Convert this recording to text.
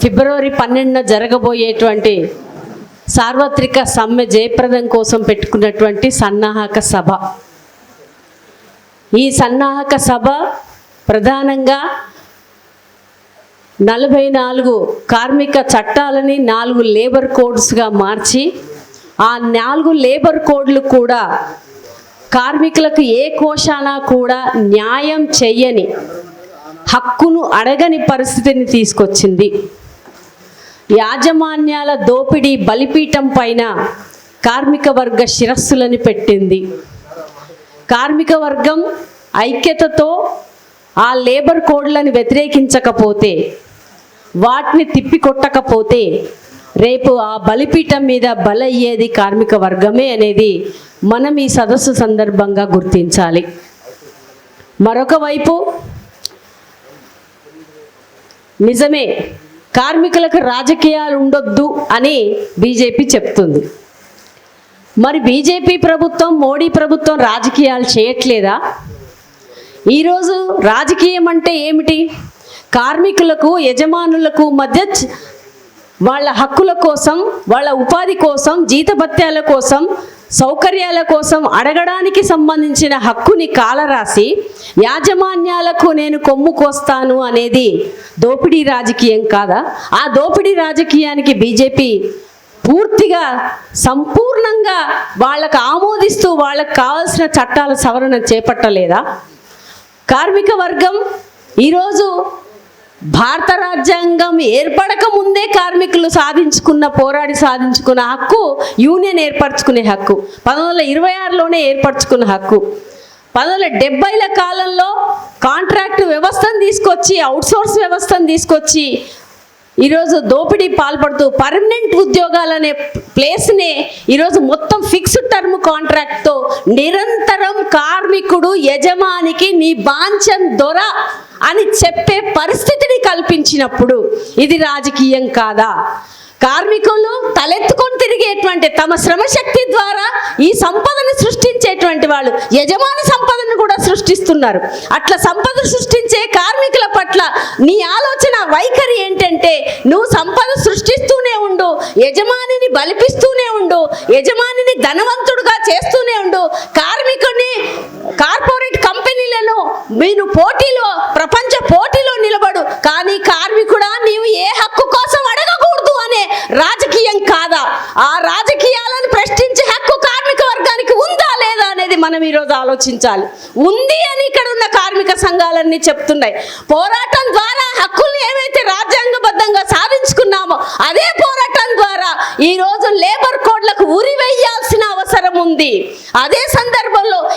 ఫిబ్రవరి 12న జరగబోయేటువంటి సార్వత్రిక సమ్మె జయప్రదం కోసం పెట్టుకున్నటువంటి సన్నాహక సభ. ఈ సన్నాహక సభ ప్రధానంగా 44 కార్మిక చట్టాలని 4 లేబర్ కోడ్స్గా మార్చి ఆ 4 లేబర్ కోడ్లు కూడా కార్మికులకు ఏ కోశాన కూడా న్యాయం చెయ్యని, హక్కును అడగని పరిస్థితిని తీసుకొచ్చింది. యాజమాన్యాల దోపిడీ బలిపీఠం పైన కార్మిక వర్గ శిరస్సులని పెట్టింది. కార్మిక వర్గం ఐక్యతతో ఆ లేబర్ కోడ్లను వ్యతిరేకించకపోతే, వాటిని తిప్పికొట్టకపోతే రేపు ఆ బలిపీఠం మీద బలయ్యేది కార్మిక వర్గమే అనేది మనం ఈ సదస్సు సందర్భంగా గుర్తించాలి. మరొక వైపు నిజమే, కార్మికులకు రాజకీయాలు ఉండొద్దు అని బీజేపీ చెప్తుంది. మరి బీజేపీ ప్రభుత్వం, మోడీ ప్రభుత్వం రాజకీయాలు చేయట్లేదా? ఈరోజు రాజకీయం అంటే ఏమిటి? కార్మికులకు, యజమానులకు మధ్య వాళ్ళ హక్కుల కోసం, వాళ్ళ ఉపాధి కోసం, జీతభత్యాల కోసం, సౌకర్యాల కోసం అడగడానికి సంబంధించిన హక్కుని కాలరాసి యాజమాన్యాలకు నేను కొమ్ము కోస్తాను అనేది దోపిడీ రాజకీయం కాదా? ఆ దోపిడీ రాజకీయానికి బీజేపీ పూర్తిగా సంపూర్ణంగా వాళ్ళకు ఆమోదిస్తూ వాళ్ళకు కావాల్సిన చట్టాల సవరణ చేపట్టలేదా? కార్మిక వర్గం ఈరోజు భారత రాజ్యాంగం ఏర్పడక ముందే కార్మికులు పోరాడి సాధించుకున్న హక్కు యూనియన్ ఏర్పరచుకునే హక్కు. 1926లోనే ఏర్పరచుకున్న హక్కు. 1970ల కాలంలో కాంట్రాక్ట్ వ్యవస్థను తీసుకొచ్చి, అవుట్సోర్స్ వ్యవస్థను తీసుకొచ్చి ఈరోజు దోపిడీ పాల్పడుతూ పర్మనెంట్ ఉద్యోగాలనే ప్లేస్నే ఈరోజు మొత్తం ఫిక్స్డ్ టర్మ్ కాంట్రాక్ట్తో నిరంతరం కార్మికుడు యజమానికి నీ బాంచన్ దొర అని చెప్పే పరిస్థితిని కల్పించినప్పుడు ఇది రాజకీయం కాదా? కార్మికులు తలెత్తుకొని తిరిగేటువంటి, తమ శ్రమశక్తి ద్వారా ఈ సంపదను సృష్టించేటువంటి వాళ్ళు యజమాని సంపదను కూడా సృష్టిస్తున్నారు. అట్లా సంపద సృష్టించే కార్మికుల పట్ల నీ ఆలోచన వైఖరి ఏంటంటే, నువ్వు సంపద సృష్టిస్తూనే ఉండు, యజమానిని బలిపిస్తూనే ఉండు, యజమానిని ధనవంతుడుగా చేస్తూనే ఉండు, కార్మికుడిని కార్పొరేట్ కంపెనీలను మీరు పోటీలో, ప్రపంచ పోటీలో నిలబడు, కానీ కార్మికుడా నీవు ఏ హక్కు కోసం అడగకూడదు అనే రాజకీయం కాదా? ఆ రాజకీయాలను ప్రశ్నించే హక్కు కార్మిక వర్గానికి ఉందా లేదా అనేది మనం ఈరోజు ఆలోచించాలి. ఉంది అని ఇక్కడ ఉన్న కార్మిక సంఘాలన్నీ చెప్తున్నాయి. పోరాటం ద్వారా హక్కుల్ని ఏవైతే రాజ్యాంగబద్ధంగా సాధించుకున్నామో అదే పోరాటం ద్వారా ఈరోజు లేబర్ కోడ్లకు ఉరి వేయాల్సిన అవసరం ఉంది. అదే సందర్భంలో